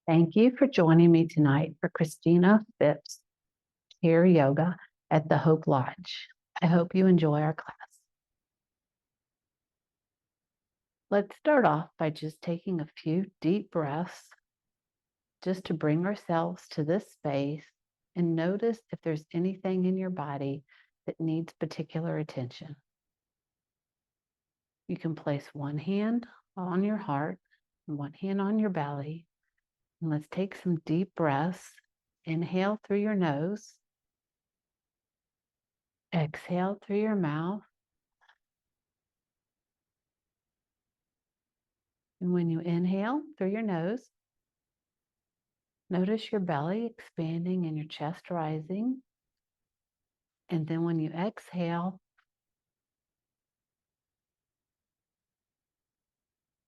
Thank you for joining me tonight for Christina Phipps Chair Yoga at the Hope Lodge. I hope you enjoy our class. Let's start off by just taking a few deep breaths just to bring ourselves to this space and notice if there's anything in your body that needs particular attention. You can place one hand on your heart and one hand on your belly. And let's take some deep breaths. Inhale through your nose. Exhale through your mouth. And when you inhale through your nose, notice your belly expanding and your chest rising. And then when you exhale,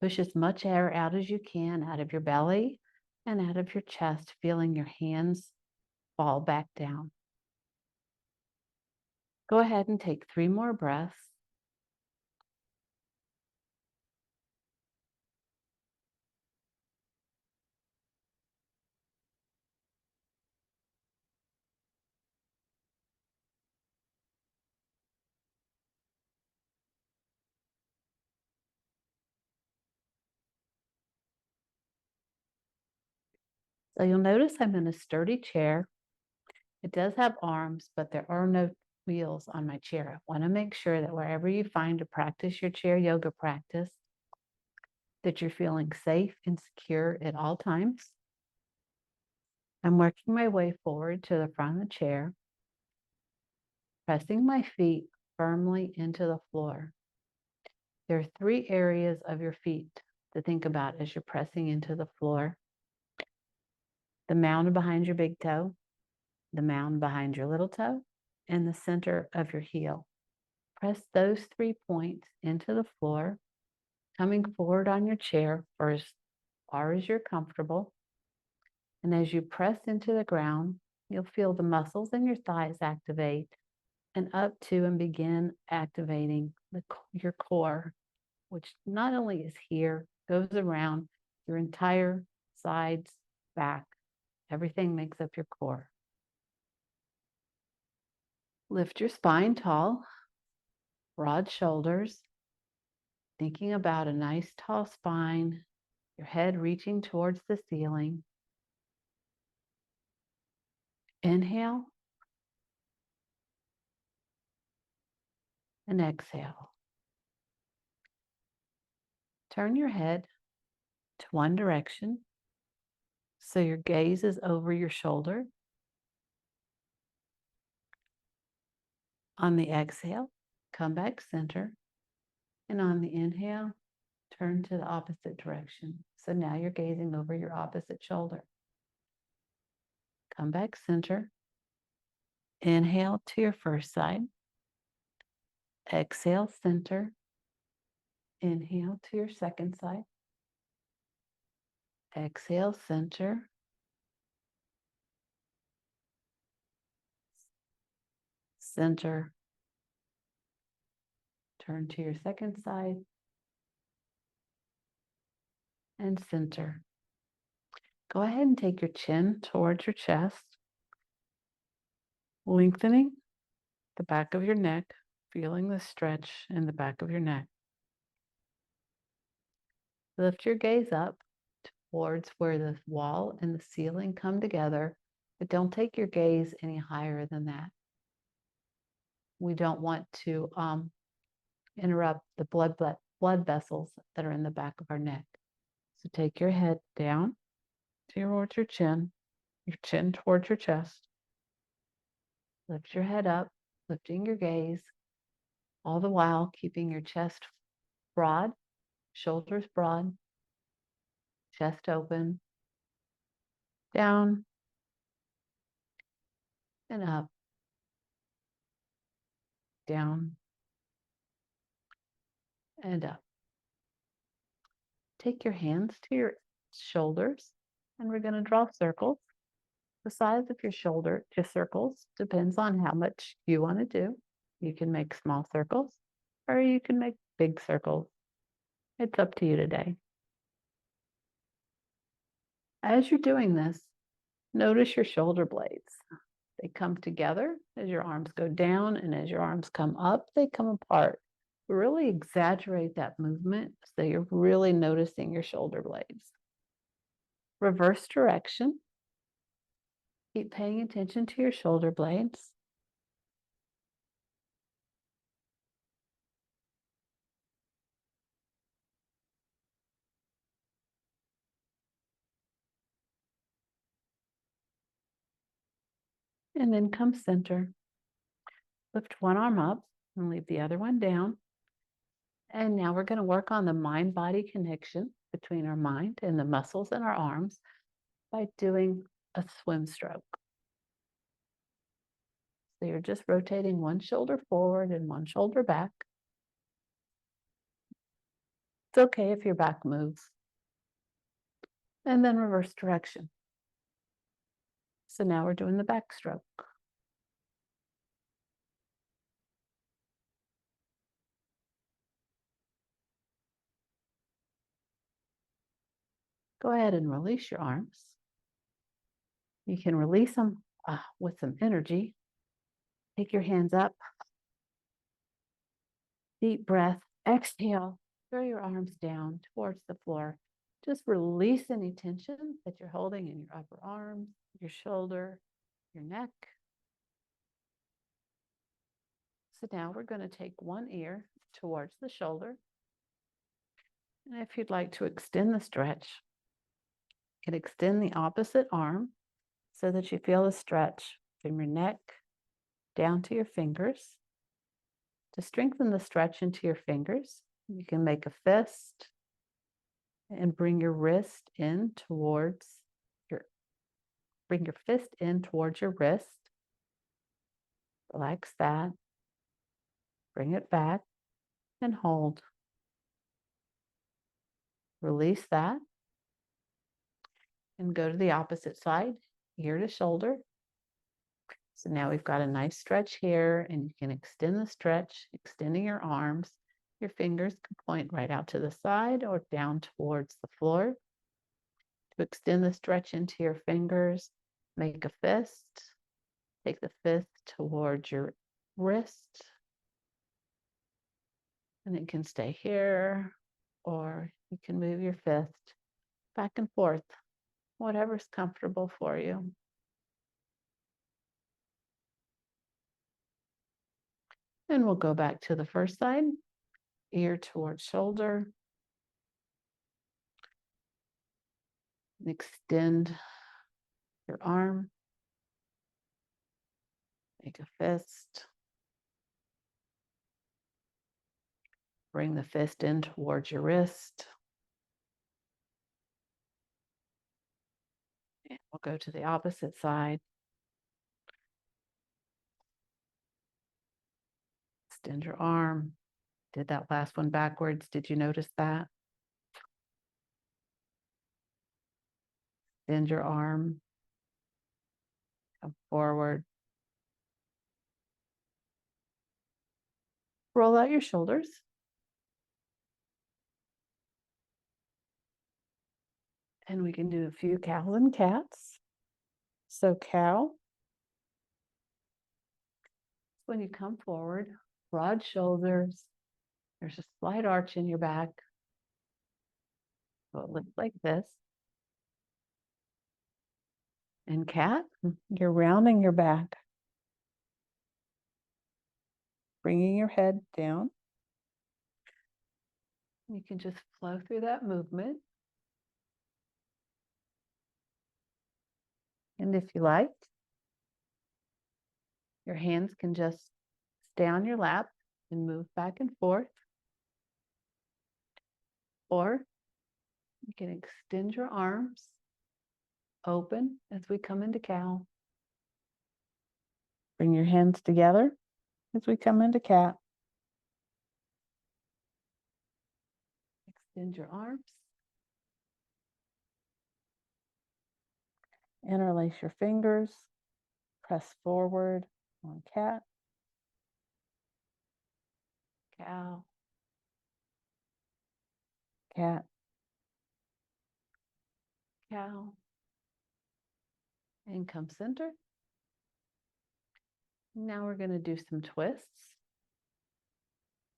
push as much air out as you can out of your belly and out of your chest, feeling your hands fall back down. Go ahead and take 3 more breaths. So you'll notice I'm in a sturdy chair. It does have arms, but there are no wheels on my chair. I want to make sure that wherever you find to practice your chair yoga practice, that you're feeling safe and secure at all times. I'm working my way forward to the front of the chair, pressing my feet firmly into the floor. There are 3 areas of your feet to think about as you're pressing into the floor. The mound behind your big toe, the mound behind your little toe, and the center of your heel. Press those 3 points into the floor, coming forward on your chair for as far as you're comfortable. And as you press into the ground, you'll feel the muscles in your thighs activate and up to and begin activating your core, which not only is here, goes around your entire sides, back. Everything makes up your core. Lift your spine tall, broad shoulders, thinking about a nice tall spine, your head reaching towards the ceiling. Inhale and exhale. Turn your head to one direction so your gaze is over your shoulder. On the exhale, come back center. And on the inhale, turn to the opposite direction. So now you're gazing over your opposite shoulder. Come back center. Inhale to your first side. Exhale center. Inhale to your second side. Exhale center. Center. Turn to your second side. And center. Go ahead and take your chin towards your chest, lengthening the back of your neck, feeling the stretch in the back of your neck. Lift your gaze up towards where the wall and the ceiling come together, but don't take your gaze any higher than that. We don't want to interrupt the blood vessels that are in the back of our neck. So take your head down towards your chin towards your chest. Lift your head up, lifting your gaze, all the while keeping your chest broad, shoulders broad, chest open, down and up, down and up. Take your hands to your shoulders and we're going to draw circles. The size of your shoulder to circles depends on how much you want to do. You can make small circles or you can make big circles. It's up to you today. As you're doing this, notice your shoulder blades. They come together as your arms go down, and as your arms come up, they come apart. Really exaggerate that movement so you're really noticing your shoulder blades. Reverse direction. Keep paying attention to your shoulder blades. And then come center. Lift one arm up and leave the other one down. And now we're going to work on the mind-body connection between our mind and the muscles in our arms by doing a swim stroke. So you're just rotating one shoulder forward and one shoulder back. It's okay if your back moves. And then reverse direction. So now we're doing the backstroke. Go ahead and release your arms. You can release them with some energy. Take your hands up. Deep breath. Exhale. Throw your arms down towards the floor. Just release any tension that you're holding in your upper arms, your shoulder, your neck. So now we're going to take one ear towards the shoulder. And if you'd like to extend the stretch, you can extend the opposite arm so that you feel the stretch from your neck down to your fingers. To strengthen the stretch into your fingers, you can make a fist and bring your fist in towards your wrist. Relax that. Bring it back and hold. Release that and go to the opposite side, ear to shoulder. So now we've got a nice stretch here, and you can extend the stretch, extending your arms. Your fingers can point right out to the side or down towards the floor. To extend the stretch into your fingers, make a fist. Take the fist towards your wrist. And it can stay here, or you can move your fist back and forth, whatever's comfortable for you. And we'll go back to the first side, ear towards shoulder. Extend your arm. Make a fist. Bring the fist in towards your wrist. And we'll go to the opposite side. Extend your arm. Did that last one backwards. Did you notice that? Extend your arm. Come forward. Roll out your shoulders. And we can do a few cows and cats. So cow, when you come forward, broad shoulders. There's a slight arch in your back. So it looks like this. And cat, you're rounding your back. Bringing your head down. You can just flow through that movement. And if you like, your hands can just stay on your lap and move back and forth. Or you can extend your arms open as we come into cow. Bring your hands together as we come into cat. Extend your arms. Interlace your fingers. Press forward on cat. Cow. Cat. Cow. and come center. Now we're going to do some twists.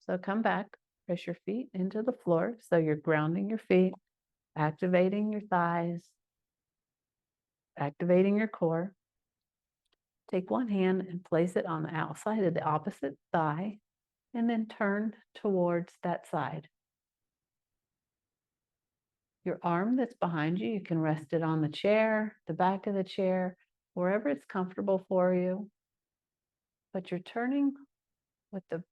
So come back, press your feet into the floor. So you're grounding your feet, activating your thighs, activating your core. Take one hand and place it on the outside of the opposite thigh, and then turn towards that side. Your arm that's behind you, you can rest it on the chair, the back of the chair, wherever it's comfortable for you. But you're turning with the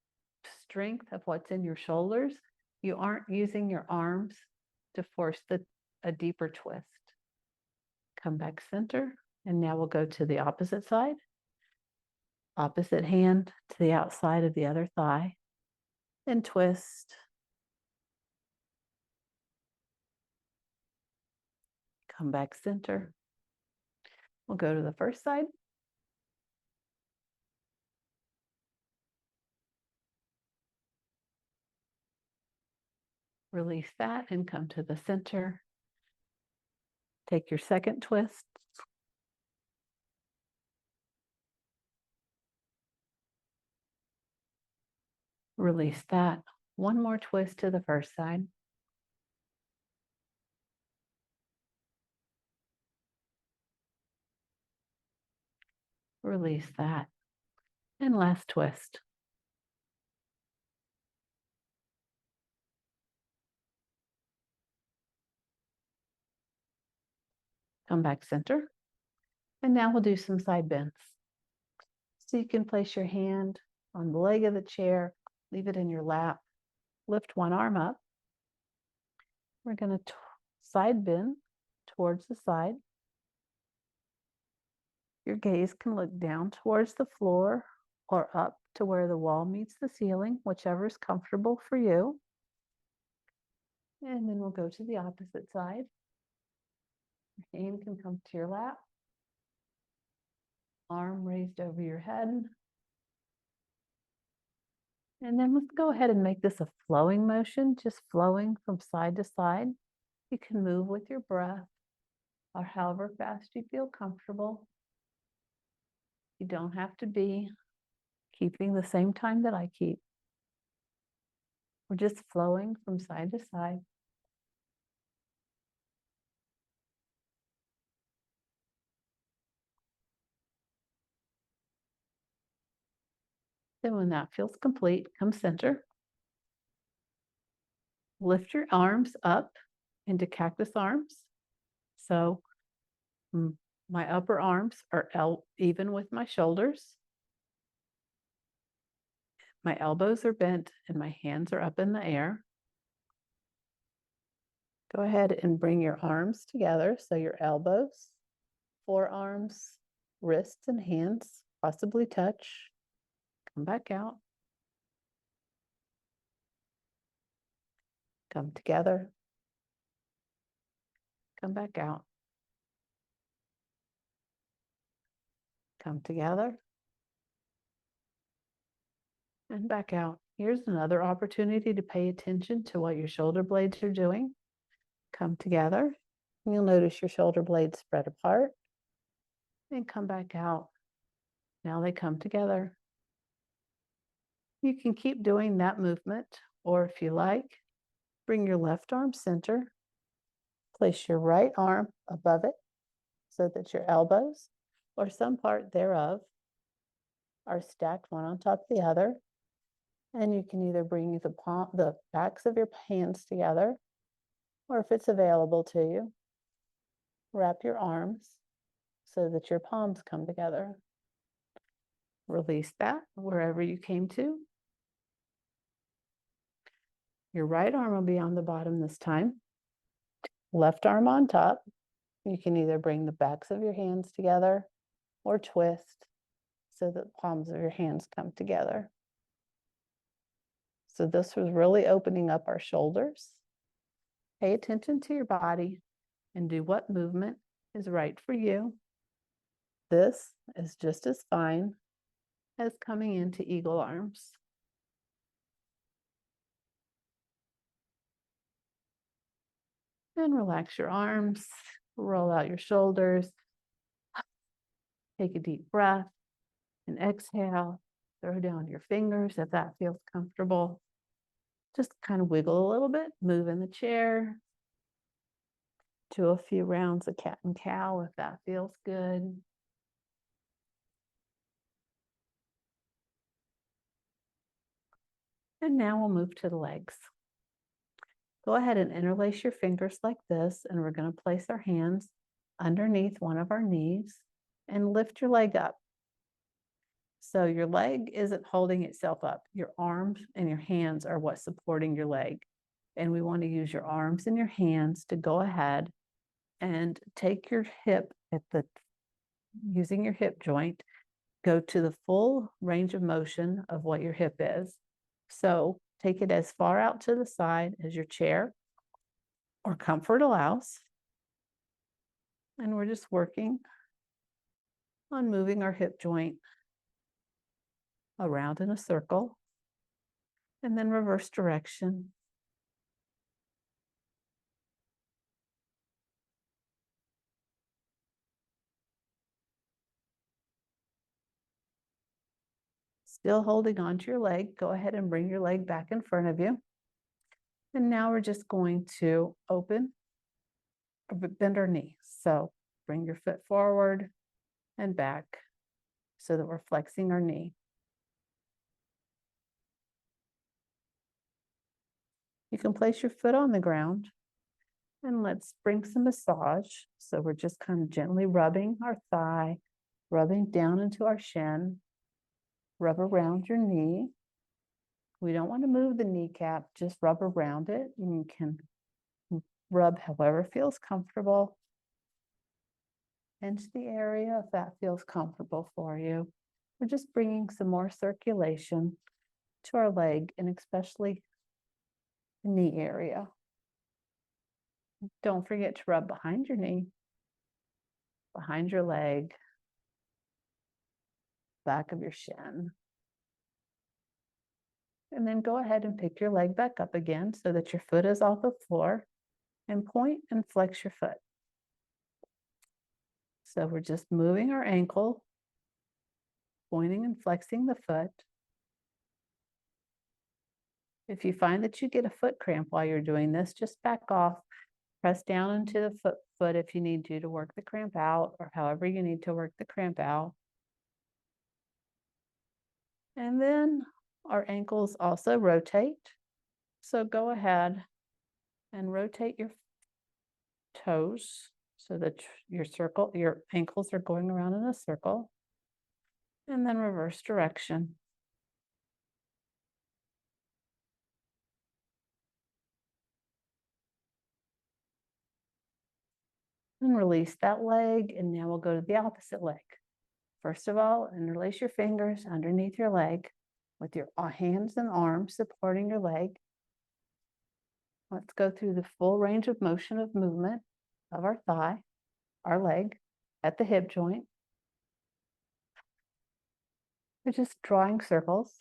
strength of what's in your shoulders. You aren't using your arms to force a deeper twist. Come back center, and now we'll go to the opposite side. Opposite hand to the outside of the other thigh, and twist. Come back center. We'll go to the first side. Release that and come to the center. Take your second twist. Release that. One more twist to the first side. Release that. And last twist. Come back center. And now we'll do some side bends. So you can place your hand on the leg of the chair, leave it in your lap, lift one arm up. We're going to side bend towards the side. Your gaze can look down towards the floor or up to where the wall meets the ceiling, whichever is comfortable for you. And then we'll go to the opposite side. Your hand can come to your lap. Arm raised over your head. And then let's go ahead and make this a flowing motion, just flowing from side to side. You can move with your breath or however fast you feel comfortable. You don't have to be keeping the same time that I keep. We're just flowing from side to side. Then when that feels complete, come center. Lift your arms up into cactus arms. So my upper arms are even with my shoulders. My elbows are bent and my hands are up in the air. Go ahead and bring your arms together. So your elbows, forearms, wrists, and hands possibly touch. Come back out. Come together. Come back out. Come together. And back out. Here's another opportunity to pay attention to what your shoulder blades are doing. Come together. You'll notice your shoulder blades spread apart. And come back out. Now they come together. You can keep doing that movement, or if you like, bring your left arm center. Place your right arm above it so that your elbows, or some part thereof, are stacked one on top of the other. And you can either bring the backs of your hands together, or if it's available to you, wrap your arms so that your palms come together. Release that wherever you came to. Your right arm will be on the bottom this time. Left arm on top. You can either bring the backs of your hands together or twist so that the palms of your hands come together. So this was really opening up our shoulders. Pay attention to your body and do what movement is right for you. This is just as fine as coming into eagle arms. And relax your arms, roll out your shoulders. Take a deep breath and exhale. Throw down your fingers if that feels comfortable. Just kind of wiggle a little bit, move in the chair. Do a few rounds of cat and cow if that feels good. And now we'll move to the legs. Go ahead and interlace your fingers like this, and we're going to place our hands underneath one of our knees and lift your leg up. So your leg isn't holding itself up. Your arms and your hands are what's supporting your leg. And we want to use your arms and your hands to go ahead and take your hip using your hip joint, go to the full range of motion of what your hip is. So take it as far out to the side as your chair or comfort allows. And we're just working on moving our hip joint around in a circle and then reverse direction. Still holding onto your leg, go ahead and bring your leg back in front of you. And now we're just going to open or bend our knee. So bring your foot forward and back so that we're flexing our knee. You can place your foot on the ground and let's bring some massage. So we're just kind of gently rubbing our thigh, rubbing down into our shin, rub around your knee. We don't want to move the kneecap, just rub around it. And you can rub however feels comfortable into the area if that feels comfortable for you. We're just bringing some more circulation to our leg and especially the knee area. Don't forget to rub behind your knee, behind your leg, back of your shin. And then go ahead and pick your leg back up again so that your foot is off the floor and point and flex your foot. So we're just moving our ankle, pointing and flexing the foot. If you find that you get a foot cramp while you're doing this, just back off, press down into the foot if you need to work the cramp out or however you need to work the cramp out. And then our ankles also rotate. So go ahead and rotate your toes so that your ankles are going around in a circle. And then reverse direction. And release that leg, and now we'll go to the opposite leg. First of all, interlace your fingers underneath your leg with your hands and arms supporting your leg. Let's go through the full range of motion of movement of our thigh, our leg, at the hip joint. We're just drawing circles.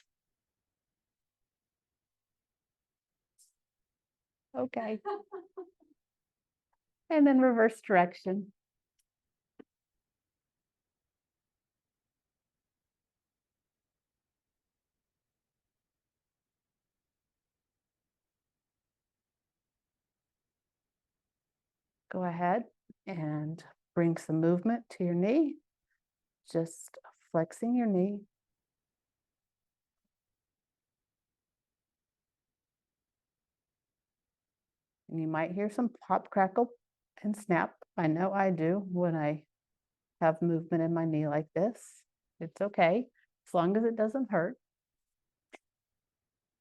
Okay. And then reverse direction. Go ahead and bring some movement to your knee. Just flexing your knee. And you might hear some pop, crackle, and snap. I know I do when I have movement in my knee like this. It's okay, as long as it doesn't hurt.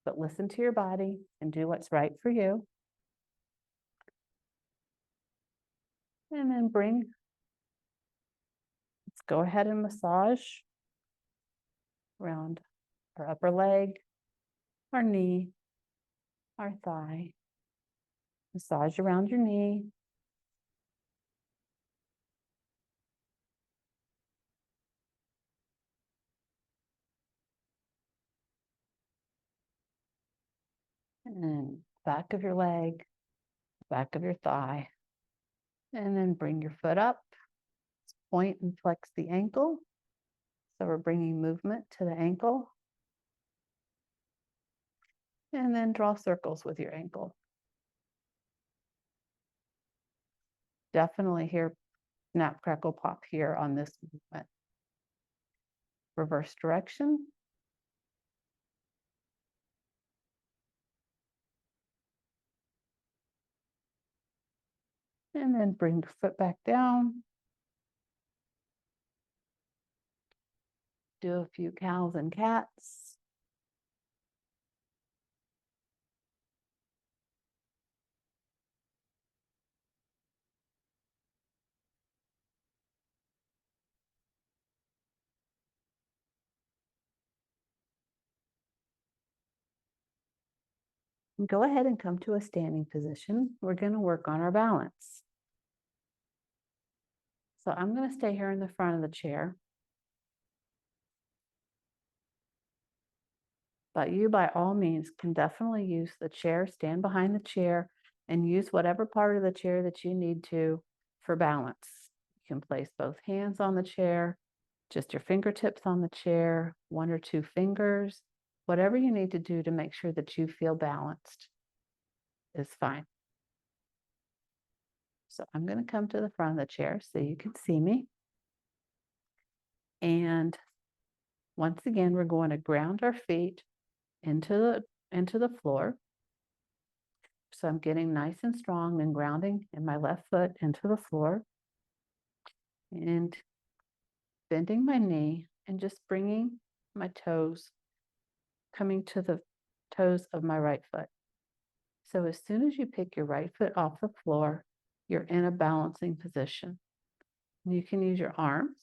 But listen to your body and do what's right for you. And then let's go ahead and massage around our upper leg, our knee, our thigh. Massage around your knee. And then back of your leg, back of your thigh. And then bring your foot up, point and flex the ankle. So we're bringing movement to the ankle. And then draw circles with your ankle. Definitely hear snap, crackle, pop here on this movement. Reverse direction. And then bring the foot back down. Do a few cows and cats. Go ahead and come to a standing position. We're going to work on our balance. So I'm going to stay here in the front of the chair. But you, by all means, can definitely use the chair, stand behind the chair, and use whatever part of the chair that you need to for balance. You can place both hands on the chair, just your fingertips on the chair, 1 or 2 fingers, whatever you need to do to make sure that you feel balanced is fine. So I'm going to come to the front of the chair so you can see me. And once again, we're going to ground our feet into the floor. So I'm getting nice and strong and grounding in my left foot into the floor. And bending my knee and just bringing my toes, coming to the toes of my right foot. So as soon as you pick your right foot off the floor, you're in a balancing position. You can use your arms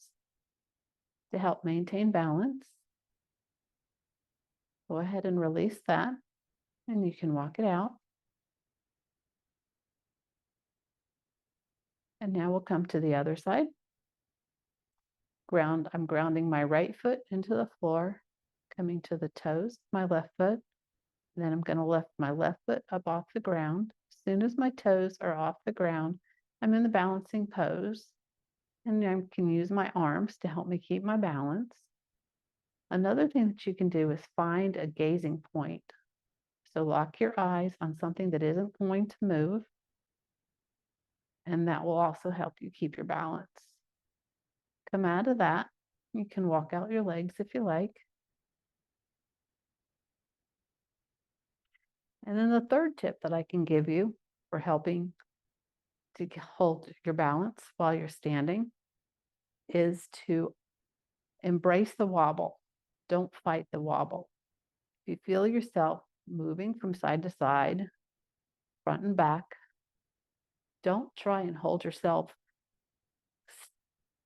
to help maintain balance. Go ahead and release that, and you can walk it out. And now we'll come to the other side. I'm grounding my right foot into the floor, coming to the toes, my left foot. Then I'm going to lift my left foot up off the ground. As soon as my toes are off the ground, I'm in the balancing pose. And I can use my arms to help me keep my balance. Another thing that you can do is find a gazing point. So lock your eyes on something that isn't going to move. And that will also help you keep your balance. Come out of that. You can walk out your legs if you like. And then the third tip that I can give you for helping to hold your balance while you're standing is to embrace the wobble. Don't fight the wobble. If you feel yourself moving from side to side, front and back, don't try and hold yourself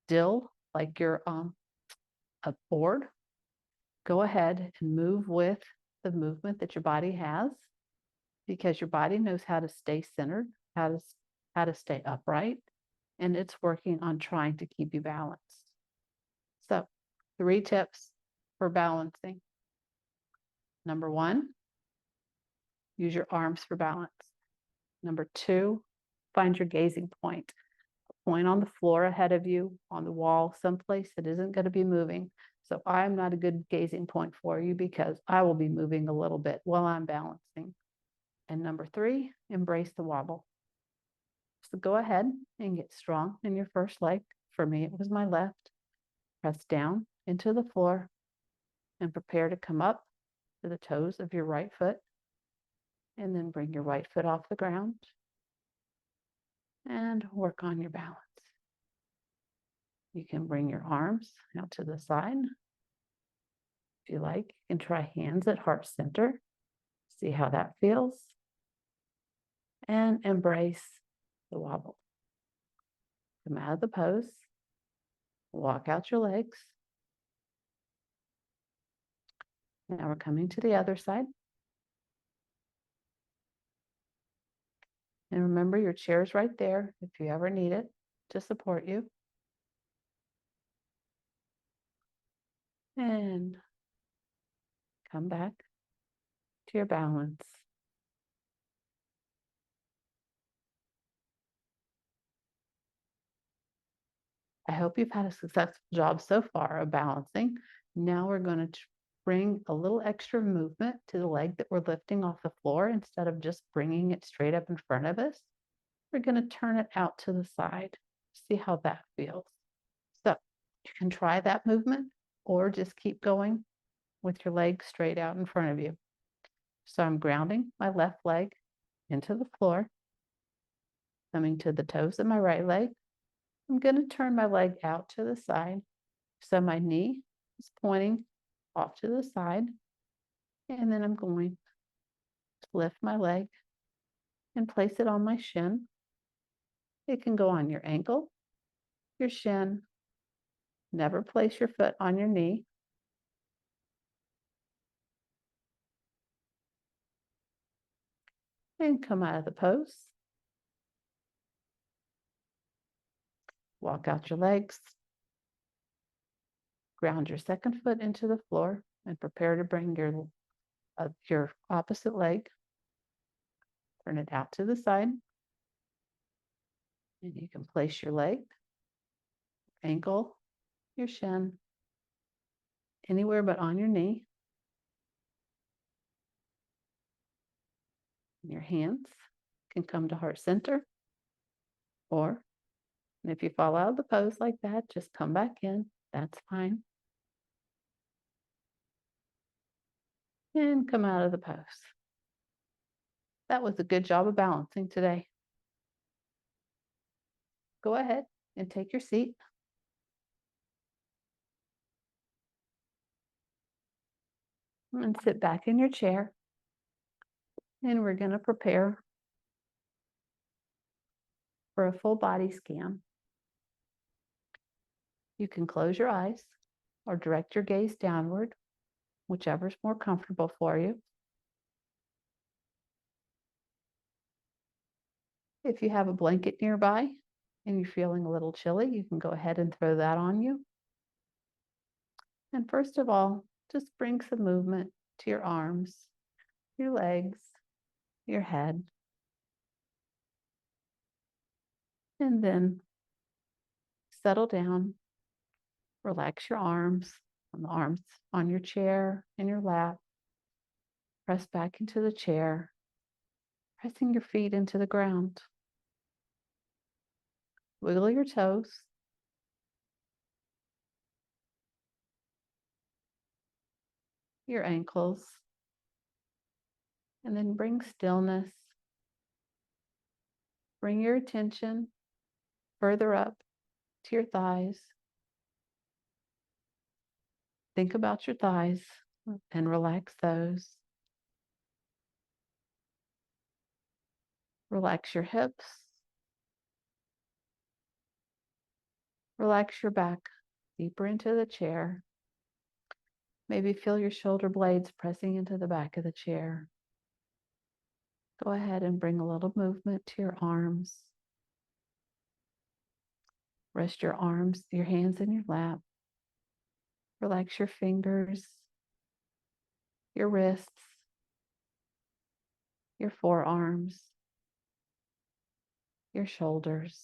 still like you're on a board. Go ahead and move with the movement that your body has, because your body knows how to stay centered, how to stay upright, and it's working on trying to keep you balanced. So 3 tips for balancing. Number 1, use your arms for balance. Number 2, find your gazing point. A point on the floor ahead of you, on the wall, someplace that isn't going to be moving. So I'm not a good gazing point for you because I will be moving a little bit while I'm balancing. And number 3, embrace the wobble. So go ahead and get strong in your first leg. For me, it was my left. Press down into the floor and prepare to come up to the toes of your right foot. And then bring your right foot off the ground and work on your balance. You can bring your arms out to the side. If you like, you can try hands at heart center. See how that feels. And embrace the wobble. Come out of the pose. Walk out your legs. Now we're coming to the other side. And remember, your chair is right there if you ever need it to support you. And come back to your balance. I hope you've had a successful job so far of balancing. Now we're going to bring a little extra movement to the leg that we're lifting off the floor instead of just bringing it straight up in front of us. We're going to turn it out to the side. See how that feels. So you can try that movement or just keep going with your leg straight out in front of you. So I'm grounding my left leg into the floor, coming to the toes of my right leg. I'm going to turn my leg out to the side. So my knee is pointing off to the side. And then I'm going to lift my leg and place it on my shin. It can go on your ankle, your shin. Never place your foot on your knee. And come out of the pose. Walk out your legs. Ground your second foot into the floor and prepare to bring your opposite leg. Turn it out to the side. And you can place your leg, ankle, your shin, anywhere but on your knee. And your hands can come to heart center. Or, and if you fall out of the pose like that, just come back in. That's fine. And come out of the pose. That was a good job of balancing today. Go ahead and take your seat. And sit back in your chair. And we're going to prepare for a full body scan. You can close your eyes or direct your gaze downward, whichever is more comfortable for you. If you have a blanket nearby and you're feeling a little chilly, you can go ahead and throw that on you. And first of all, just bring some movement to your arms, your legs, your head. And then settle down, relax your arms on your chair, in your lap. Press back into the chair, pressing your feet into the ground. Wiggle your toes. Your ankles. And then bring stillness. Bring your attention further up to your thighs. Think about your thighs and relax those. Relax your hips. Relax your back deeper into the chair. Maybe feel your shoulder blades pressing into the back of the chair. Go ahead and bring a little movement to your arms. Rest your arms, your hands in your lap. Relax your fingers, your wrists, your forearms, your shoulders.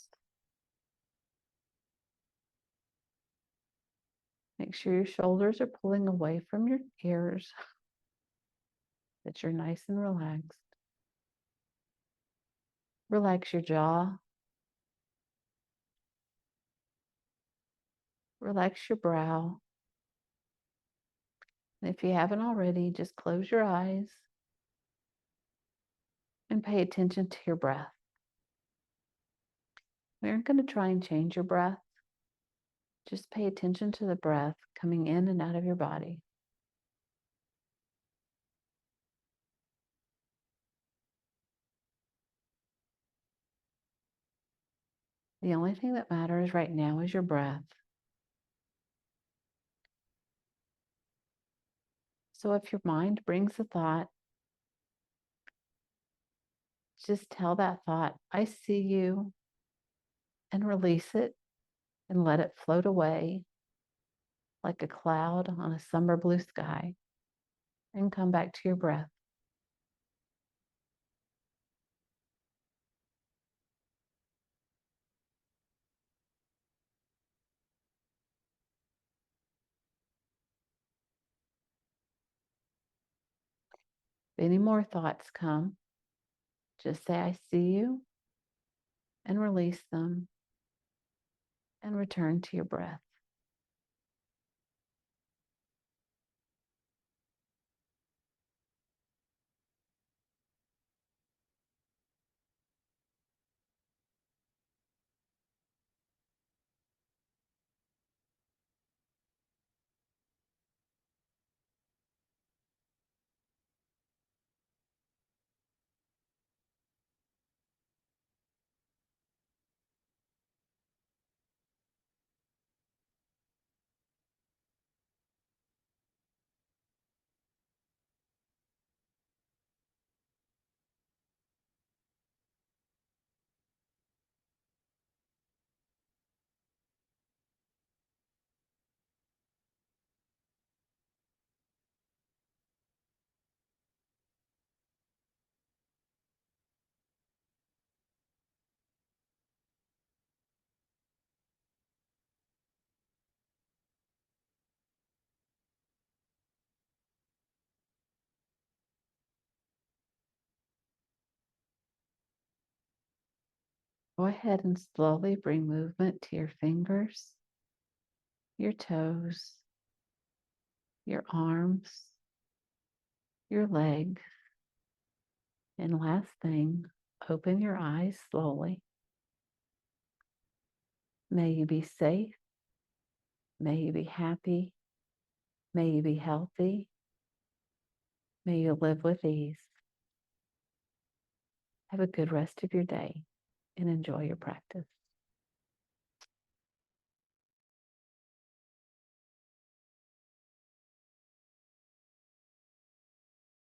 Make sure your shoulders are pulling away from your ears, that you're nice and relaxed. Relax your jaw. Relax your brow. And if you haven't already, just close your eyes and pay attention to your breath. We aren't going to try and change your breath. Just pay attention to the breath coming in and out of your body. The only thing that matters right now is your breath. So if your mind brings a thought, just tell that thought, I see you, and release it and let it float away like a cloud on a summer blue sky, and come back to your breath. If any more thoughts come, just say, I see you, and release them, and return to your breath. Go ahead and slowly bring movement to your fingers, your toes, your arms, your legs. And last thing, open your eyes slowly. May you be safe. May you be happy. May you be healthy. May you live with ease. Have a good rest of your day and enjoy your practice.